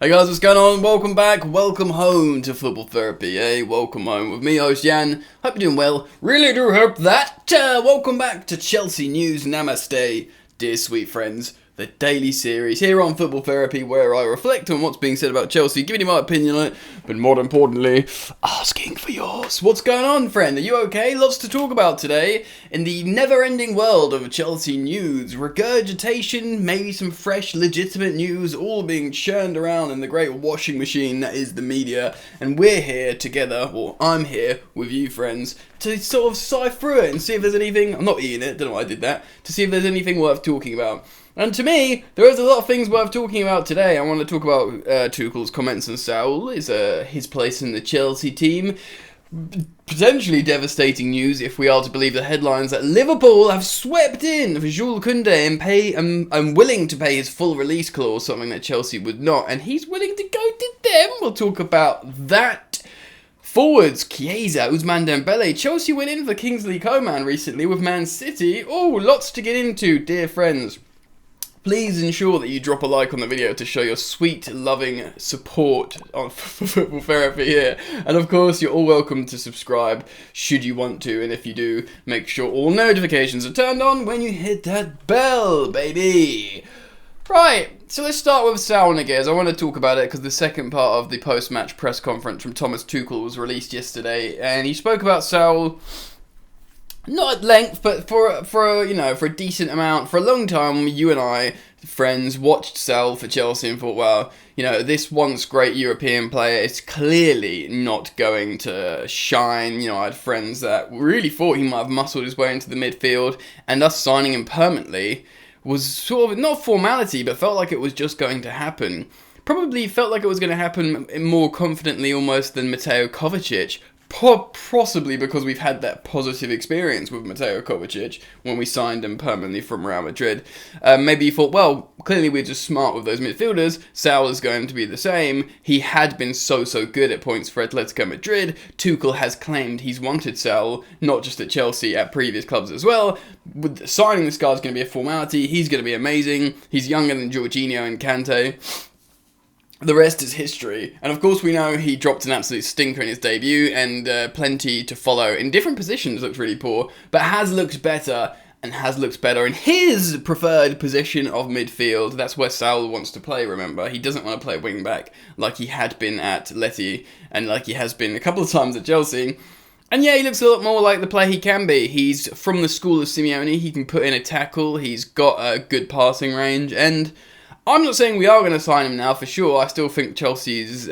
Hey guys, what's going on? Welcome back, welcome home to Football Therapy, Welcome home with me, host Jan. Hope you're doing well, really do hope that. Welcome back to Chelsea News, namaste, dear sweet friends. The daily series here on Football Therapy where I reflect on what's being said about Chelsea, giving you my opinion on it, but more importantly, asking for yours. What's going on, friend? Are you okay? Lots to talk about today in the never-ending world of Chelsea news. Regurgitation, maybe some fresh, legitimate news, all being churned around in the great washing machine that is the media. And we're here together, or I'm here with you, friends, to sort of sift through it and see if there's anything, I'm not eating it, don't know why I did that, to see if there's anything worth talking about. And to me, there is a lot of things worth talking about today. I want to talk about Tuchel's comments on Saul, his place in the Chelsea team. Potentially devastating news if we are to believe the headlines that Liverpool have swept in for Jules Kounde and willing to pay his full release clause, something that Chelsea would not. And he's willing to go to them. We'll talk about that. Forwards, Chiesa, Ousmane Dembele. Chelsea went in for Kingsley Coman recently with Man City. Oh, lots to get into, dear friends. Please ensure that you drop a like on the video to show your sweet, loving support for Football Therapy here. And of course, you're all welcome to subscribe should you want to. And if you do, make sure all notifications are turned on when you hit that bell, baby. Right, so let's start with Saul Niguez. I want to talk about it because the second part of the post-match press conference from Thomas Tuchel was released yesterday. And he spoke about Saul... not at length, but for a decent amount. For a long time, you and I, friends, watched Saul for Chelsea and thought, well, this once great European player is clearly not going to shine. I had friends that really thought he might have muscled his way into the midfield, and us signing him permanently was sort of, not formality, but felt like it was just going to happen. Probably felt like it was going to happen more confidently almost than Mateo Kovacic. Possibly because we've had that positive experience with Mateo Kovacic when we signed him permanently from Real Madrid. Maybe you thought, well, clearly we're just smart with those midfielders. Saul is going to be the same. He had been so good at points for Atletico Madrid. Tuchel has claimed he's wanted Saul, not just at Chelsea, at previous clubs as well. With signing this guy's going to be a formality. He's going to be amazing. He's younger than Jorginho and Kante. The rest is history, and of course we know he dropped an absolute stinker in his debut, and plenty to follow. In different positions looked really poor, but has looked better, and has looked better in his preferred position of midfield. That's where Saul wants to play, remember. He doesn't want to play wing-back like he had been at Leti, and like he has been a couple of times at Chelsea. And yeah, he looks a lot more like the player he can be. He's from the school of Simeone, he can put in a tackle, he's got a good passing range, and... I'm not saying we are going to sign him now for sure. I still think Chelsea's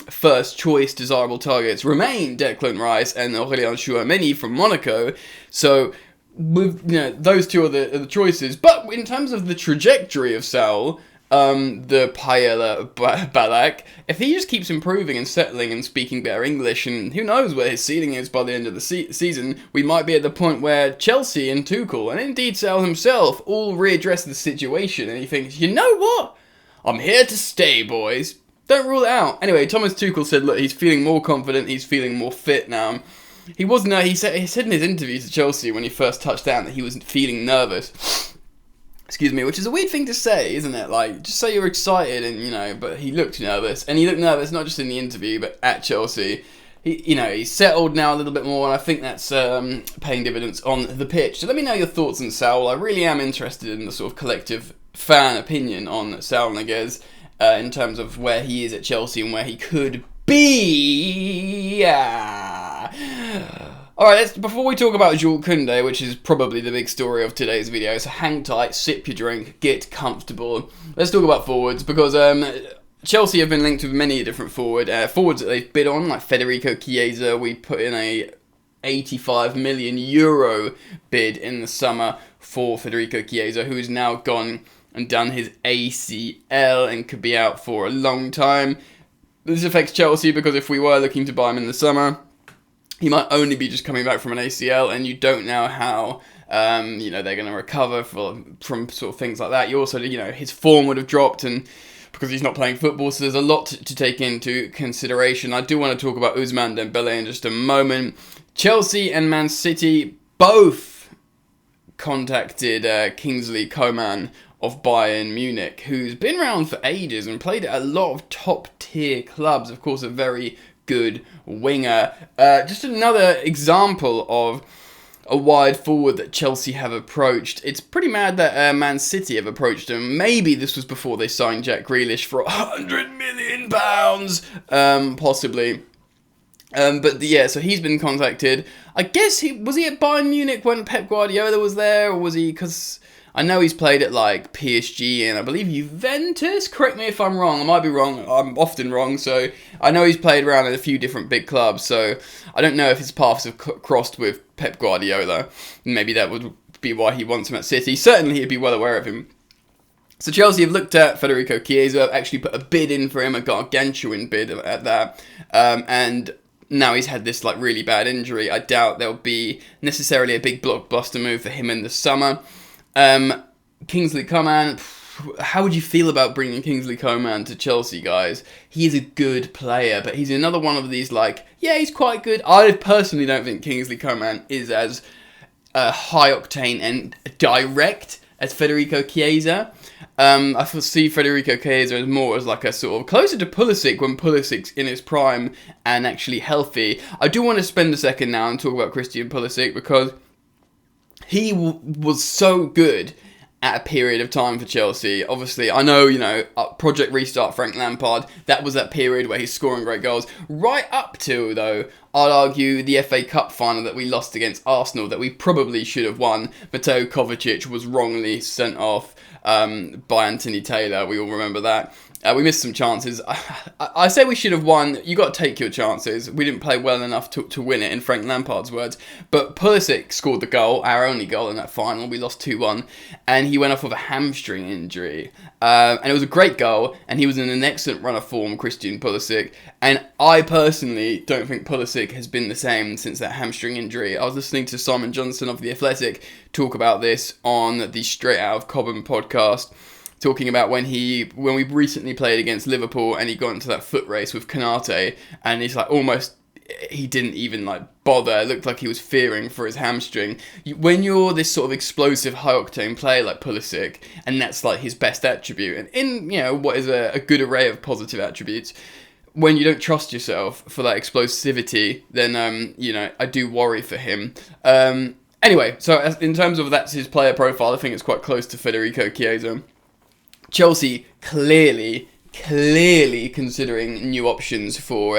first choice desirable targets remain Declan Rice and Aurélien Tchouameni from Monaco. So, with those two are the choices. But in terms of the trajectory of Saul, the Paella Balak, if he just keeps improving and settling and speaking better English, and who knows where his ceiling is by the end of the season, we might be at the point where Chelsea and Tuchel, and indeed Saul himself, all readdress the situation, and he thinks, you know what? I'm here to stay, boys. Don't rule it out. Anyway, Thomas Tuchel said, look, he's feeling more confident, he's feeling more fit now. He said in his interview to Chelsea when he first touched down that he was feeling nervous. Excuse me, which is a weird thing to say, isn't it? Like, just say you're excited and, but he looked nervous. And he looked nervous not just in the interview, but at Chelsea. He's settled now a little bit more, and I think that's paying dividends on the pitch. So let me know your thoughts on Saul. I really am interested in the sort of collective fan opinion on Saul Niguez in terms of where he is at Chelsea and where he could be. Alright, before we talk about Jules Kounde, which is probably the big story of today's video, so hang tight, sip your drink, get comfortable. Let's talk about forwards, because Chelsea have been linked with many different forwards that they've bid on, like Federico Chiesa. We put in a €85 million bid in the summer for Federico Chiesa, who is now gone and done his ACL and could be out for a long time. This affects Chelsea because if we were looking to buy him in the summer, he might only be just coming back from an ACL, and you don't know how, they're going to recover from sort of things like that. You also, his form would have dropped, and because he's not playing football, so there's a lot to take into consideration. I do want to talk about Ousmane Dembele in just a moment. Chelsea and Man City both contacted Kingsley Coman of Bayern Munich, who's been around for ages and played at a lot of top-tier clubs. Of course, a very good winger. Just another example of a wide forward that Chelsea have approached. It's pretty mad that Man City have approached him. Maybe this was before they signed Jack Grealish for £100 million, possibly. But yeah, so he's been contacted. I guess was he at Bayern Munich when Pep Guardiola was there, or was he? Because I know he's played at like PSG and I believe Juventus. Correct me if I'm wrong. I might be wrong. I'm often wrong. So I know he's played around at a few different big clubs. So I don't know if his paths have crossed with Pep Guardiola. Maybe that would be why he wants him at City. Certainly he'd be well aware of him. So Chelsea have looked at Federico Chiesa, actually put a bid in for him, a gargantuan bid at that, and now he's had this like really bad injury. I doubt there'll be necessarily a big blockbuster move for him in the summer. Kingsley Coman, how would you feel about bringing Kingsley Coman to Chelsea, guys? He is a good player, but he's another one of these like, yeah, he's quite good. I personally don't think Kingsley Coman is as high octane and direct as Federico Chiesa. I see Federico Chiesa as more as like a sort of closer to Pulisic when Pulisic's in his prime and actually healthy. I do want to spend a second now and talk about Christian Pulisic because he was so good at a period of time for Chelsea. Obviously, I know, Project Restart Frank Lampard, that was that period where he's scoring great goals. Right up to, though, I'd argue the FA Cup final that we lost against Arsenal that we probably should have won. Mateo Kovacic was wrongly sent off by Anthony Taylor. We all remember that. We missed some chances. I say we should have won. You got to take your chances. We didn't play well enough to win it, in Frank Lampard's words. But Pulisic scored the goal, our only goal in that final. We lost 2-1. And he went off with a hamstring injury. And it was a great goal. And he was in an excellent run of form, Christian Pulisic. And I personally don't think Pulisic has been the same since that hamstring injury. I was listening to Simon Johnson of The Athletic talk about this on the Straight Out of Cobham podcast, talking about when we recently played against Liverpool and he got into that foot race with Kounde and he's like he didn't even like bother. It looked like he was fearing for his hamstring. When you're this sort of explosive high octane player like Pulisic, and that's like his best attribute, and in what is a good array of positive attributes, when you don't trust yourself for that explosivity, then I do worry for him. Anyway, so in terms of that's his player profile, I think it's quite close to Federico Chiesa. Chelsea clearly considering new options for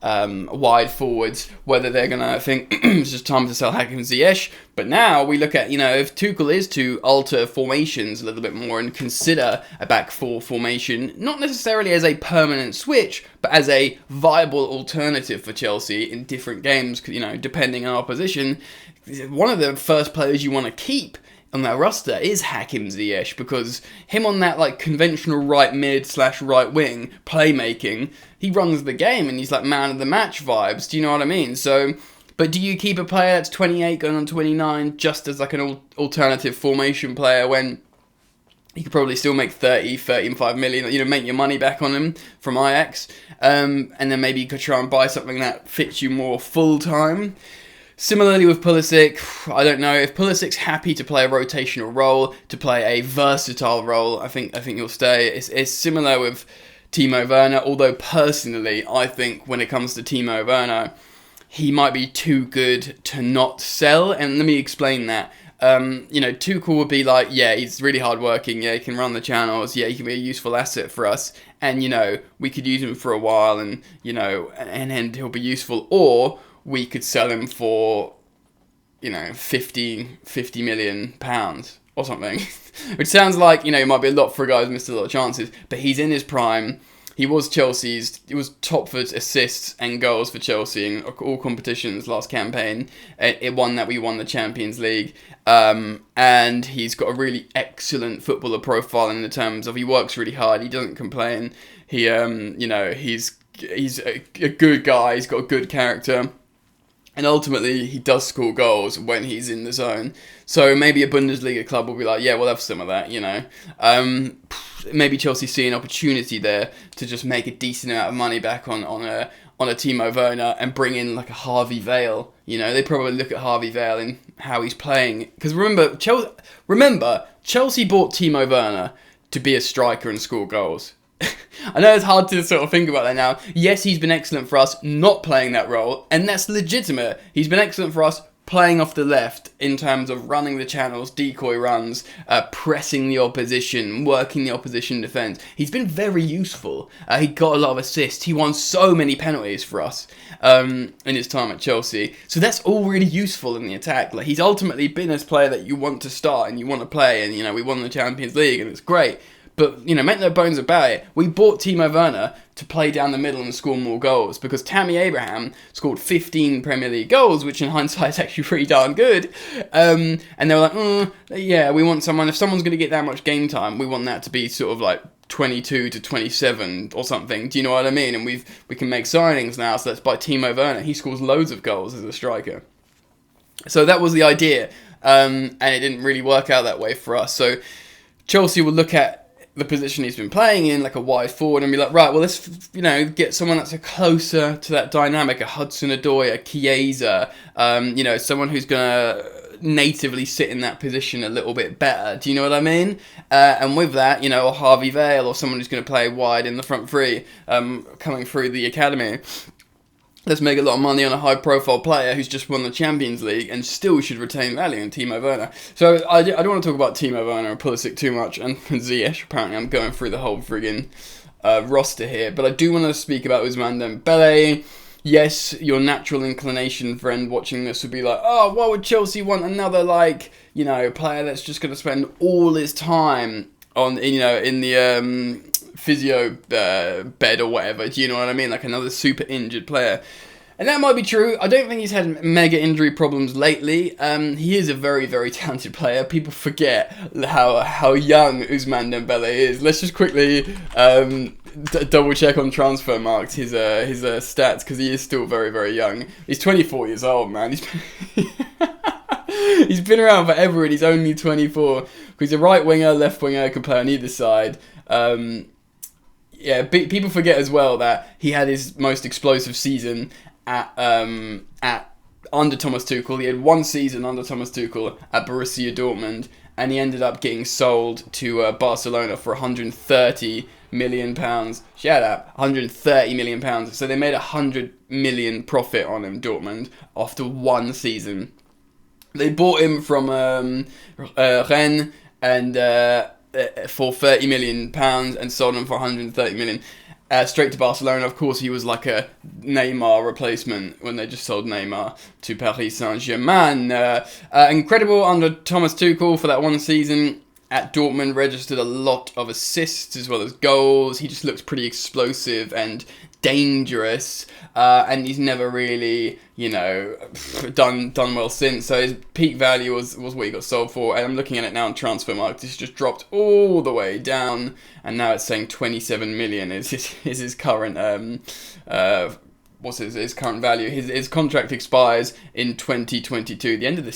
wide forwards, whether they're going to think it's just time to sell Hakim Ziyech. But now we look at, if Tuchel is to alter formations a little bit more and consider a back four formation, not necessarily as a permanent switch, but as a viable alternative for Chelsea in different games, depending on opposition, one of the first players you want to keep on that roster is Hakim Ziyech, because him on that like conventional right mid / right wing playmaking, he runs the game and he's like man of the match vibes. Do you know what I mean? So, but do you keep a player that's 28 going on 29 just as like an alternative formation player when you could probably still make 35 million, make your money back on him from Ajax, and then maybe you could try and buy something that fits you more full time. Similarly with Pulisic, I don't know if Pulisic's happy to play a rotational role, to play a versatile role. I think he'll stay. It's similar with Timo Werner, although personally I think when it comes to Timo Werner, he might be too good to not sell. And let me explain that. Tuchel would be like, yeah, he's really hardworking. Yeah, he can run the channels. Yeah, he can be a useful asset for us. And we could use him for a while, and and he'll be useful. Or we could sell him for, 50 million pounds or something. Which sounds like, it might be a lot for a guy who's missed a lot of chances. But he's in his prime. He was top for assists and goals for Chelsea in all competitions last campaign. It won that we won the Champions League. And he's got a really excellent footballer profile in the terms of he works really hard. He doesn't complain. He's a good guy. He's got a good character. And ultimately, he does score goals when he's in the zone. So maybe a Bundesliga club will be like, yeah, we'll have some of that, you know. Maybe Chelsea see an opportunity there to just make a decent amount of money back on a Timo Werner and bring in like a Harvey Vale. You know, they probably look at Harvey Vale and how he's playing. Because remember, Chelsea bought Timo Werner to be a striker and score goals. I know it's hard to sort of think about that now. Yes, he's been excellent for us not playing that role, and that's legitimate. He's been excellent for us playing off the left in terms of running the channels, decoy runs, pressing the opposition, working the opposition defence. He's been very useful. He got a lot of assists. He won so many penalties for us in his time at Chelsea. So that's all really useful in the attack. Like, he's ultimately been this player that you want to start and you want to play, and, you know, we won the Champions League and it's great. But, you know, make no bones about it, we bought Timo Werner to play down the middle and score more goals, because Tammy Abraham scored 15 Premier League goals, which in hindsight is actually pretty darn good. And they were like, yeah, we want someone, if someone's going to get that much game time, we want that to be sort of like 22 to 27 or something. Do you know what I mean? And we can make signings now, so let's buy Timo Werner. He scores loads of goals as a striker. So that was the idea, and it didn't really work out that way for us. So Chelsea will look at the position he's been playing in, like a wide forward, and be like, right, well, let's, you know, get someone that's closer to that dynamic, a Hudson-Odoi, a Chiesa, you know, someone who's going to natively sit in that position a little bit better. Do you know what I mean? And with that, you know, a Harvey Vale or someone who's going to play wide in the front three, coming through the academy. Let's make a lot of money on a high-profile player who's just won the Champions League and still should retain value in Timo Werner. So I don't want to talk about Timo Werner and Pulisic too much, and Ziyech, apparently I'm going through the whole friggin' roster here. But I do want to speak about Ousmane Dembele. Yes, your natural inclination, friend, watching this would be like, oh, why would Chelsea want another, like, you know, player that's just going to spend all his time on, you know, in the physio bed or whatever, do you know what I mean? Like another super injured player. And that might be true. I don't think he's had mega injury problems lately. He is a very, very talented player. People forget how young Ousmane Dembele is. Let's just quickly double check on transfer marks his stats, because he is still very, very young. He's 24 years old, man. He's been around forever and he's only 24. Because he's a right winger, left winger, can play on either side. Yeah, people forget as well that he had his most explosive season at under Thomas Tuchel. He had one season under Thomas Tuchel at Borussia Dortmund, and he ended up getting sold to Barcelona for £130 million. Shut up, £130 million. So they made £100 million profit on him, Dortmund, after one season. They bought him from Rennes and for £30 million and sold him for £130 million. Straight to Barcelona. Of course, he was like a Neymar replacement when they just sold Neymar to Paris Saint-Germain. Incredible under Thomas Tuchel for that one season. At Dortmund, registered a lot of assists as well as goals. He just looks pretty explosive and dangerous, and he's never really, you know, done well since. So his peak value was what he got sold for, and I'm looking at it now on Transfermarkt. It's just dropped all the way down, and now it's saying 27 million is his current what's his current value. His contract expires in 2022, the end of the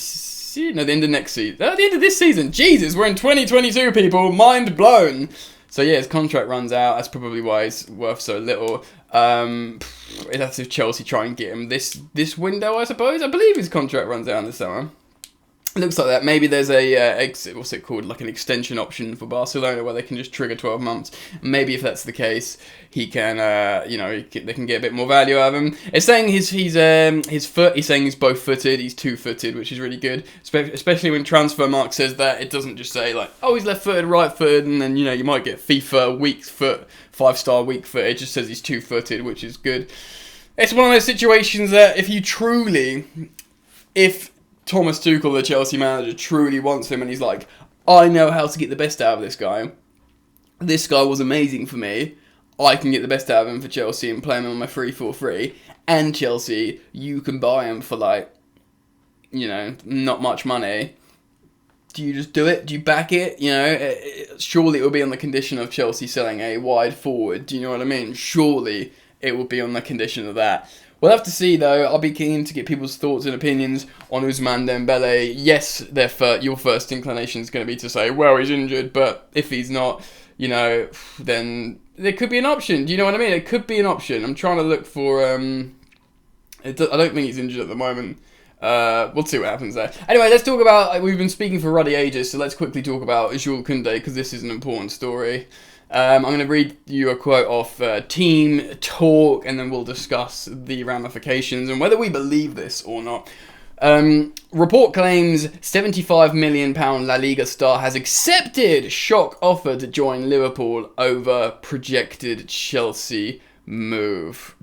end of next season. The end of this season. Jesus, we're in 2022, people. Mind blown. So yeah, his contract runs out. That's probably why he's worth so little. That's if Chelsea try and get him this window, I suppose. I believe his contract runs out in the summer. Looks like that. Maybe there's a what's it called, like an extension option for Barcelona where they can just trigger 12 months. Maybe if that's the case, he can, they can get a bit more value out of him. It's saying his foot. He's saying he's both footed. He's 2-footed, which is really good. Especially when Transfermarkt says that, it doesn't just say like, oh, he's left-footed, right-footed, and then you might get FIFA weak foot, 5-star weak foot. It just says he's 2-footed, which is good. It's one of those situations that if Thomas Tuchel, the Chelsea manager, truly wants him and he's like, I know how to get the best out of this guy. This guy was amazing for me. I can get the best out of him for Chelsea and play him on my 3-4-3. And Chelsea, you can buy him for like, not much money. Do you just do it? Do you back it? Surely it will be on the condition of Chelsea selling a wide forward. Do you know what I mean? Surely it will be on the condition of that. We'll have to see, though. I'll be keen to get people's thoughts and opinions on Ousmane Dembele. Yes, your first inclination is going to be to say, well, he's injured, but if he's not, then there could be an option. Do you know what I mean? It could be an option. I'm trying to look for... I don't think he's injured at the moment. We'll see what happens there. Anyway, let's talk about... We've been speaking for ruddy ages, so let's quickly talk about Jules Kounde, because this is an important story. I'm going to read you a quote off Team Talk, and then we'll discuss the ramifications and whether we believe this or not. Report claims £75 million La Liga star has accepted shock offer to join Liverpool over projected Chelsea move.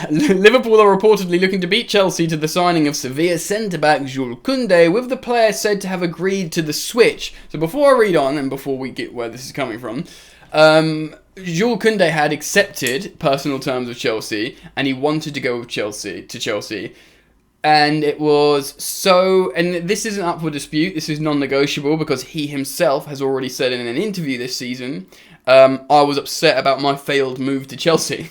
Liverpool are reportedly looking to beat Chelsea to the signing of Sevilla centre-back Jules Kounde, with the player said to have agreed to the switch. So before I read on, and before we get where this is coming from, Jules Kounde had accepted personal terms with Chelsea, and he wanted to go with Chelsea. And it was so... And this isn't up for dispute, this is non-negotiable, because he himself has already said in an interview this season, I was upset about my failed move to Chelsea.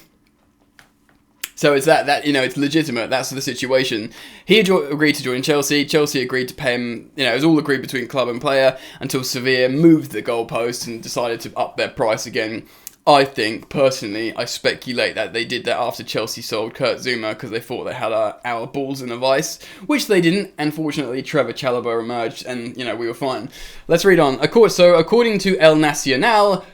So it's that it's legitimate. That's the situation. He agreed to join Chelsea. Chelsea agreed to pay him. It was all agreed between club and player until Sevilla moved the goalposts and decided to up their price again. I think, personally, I speculate that they did that after Chelsea sold Kurt Zouma because they thought they had our balls in a vice, which they didn't. And fortunately, Trevor Chalobah emerged and, we were fine. Let's read on. So, according to El Nacional...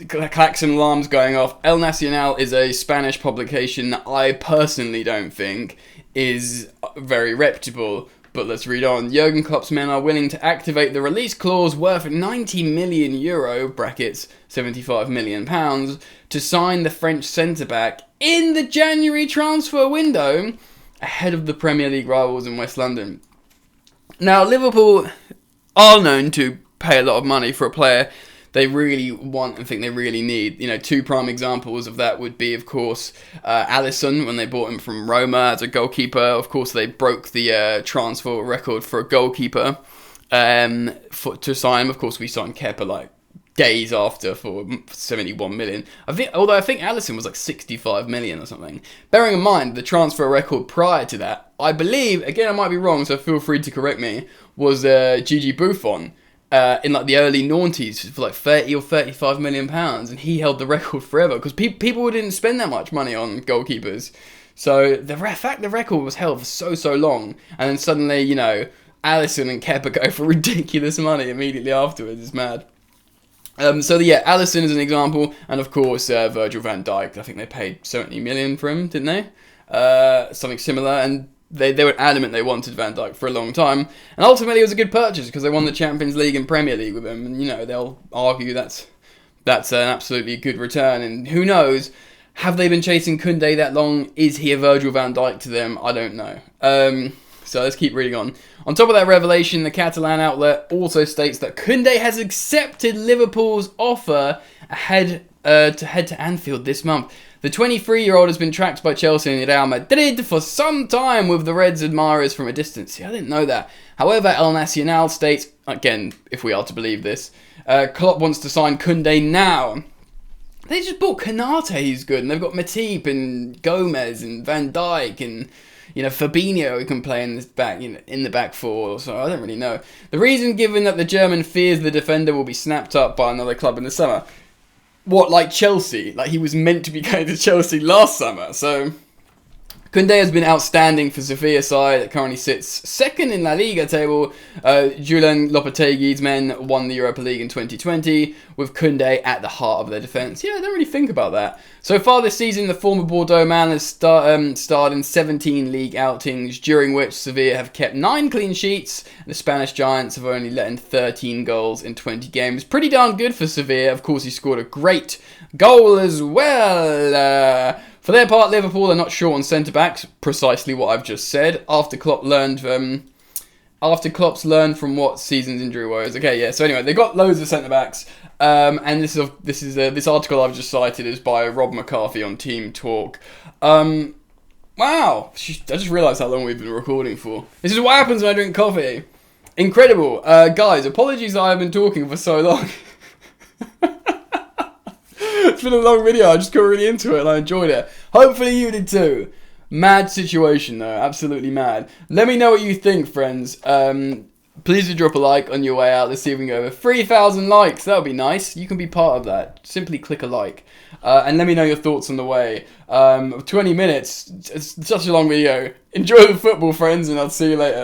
klaxon alarms going off. El Nacional is a Spanish publication that I personally don't think is very reputable. But let's read on. Jurgen Klopp's men are willing to activate the release clause worth €90 million, brackets £75 million, to sign the French centre-back in the January transfer window ahead of the Premier League rivals in West London. Now, Liverpool are known to pay a lot of money for a player they really want and think they really need. Two prime examples of that would be, of course, Alisson, when they bought him from Roma as a goalkeeper. Of course, they broke the transfer record for a goalkeeper to sign him. Of course, we signed Kepa days after for 71 million. I think Alisson was 65 million or something. Bearing in mind the transfer record prior to that, I believe, again I might be wrong, so feel free to correct me, was Gigi Buffon. In the early noughties for 30 or 35 million pounds, and he held the record forever because people didn't spend that much money on goalkeepers. So the fact the record was held for so long, and then suddenly Alisson and Kepa go for ridiculous money immediately afterwards is mad. Alisson is an example, and of course Virgil van Dijk. I think they paid 70 million for him, didn't they? Something similar, and They were adamant they wanted Van Dijk for a long time, and ultimately it was a good purchase because they won the Champions League and Premier League with him, and they'll argue that's an absolutely good return. And who knows, have they been chasing Kounde that long? Is he a Virgil van Dijk to them? I don't know. So let's keep reading on. On top of that revelation, the Catalan outlet also states that Kounde has accepted Liverpool's offer to head to Anfield this month. The 23-year-old has been tracked by Chelsea and Real Madrid for some time, with the Reds' admirers from a distance. See, I didn't know that. However, El Nacional states, again, if we are to believe this, Klopp wants to sign Kounde now. They just bought Konate, who's good, and they've got Matip and Gomez and Van Dijk and Fabinho, who can play in the back four. So I don't really know. The reason given that the German fears the defender will be snapped up by another club in the summer. What, like Chelsea? He was meant to be going to Chelsea last summer. So, Kounde has been outstanding for Sevilla side that currently sits second in La Liga table. Julen Lopetegui's men won the Europa League in 2020, with Kounde at the heart of their defence. Yeah, I don't really think about that. So far this season, the former Bordeaux man has starred in 17 league outings, during which Sevilla have kept 9 clean sheets, and the Spanish Giants have only let in 13 goals in 20 games. Pretty darn good for Sevilla. Of course, he scored a great goal as well. For their part, Liverpool are not short on centre-backs, precisely what I've just said, after Klopp's learned from what season's injury woes. Okay, yeah, so anyway, they've got loads of centre-backs, and this article I've just cited is by Rob McCarthy on Team Talk. Wow, I just realised how long we've been recording for. This is what happens when I drink coffee. Incredible. Guys, apologies that I've been talking for so long. been a long video. I just got really into it and I enjoyed it. Hopefully you did too. Mad situation though, absolutely mad. Let me know what you think, friends. Please do drop a like on your way out. Let's see if we can go over 3,000 likes. That would be nice. You can be part of that. Simply click a like. And let me know your thoughts on the way. 20 minutes. It's such a long video. Enjoy the football, friends, and I'll see you later.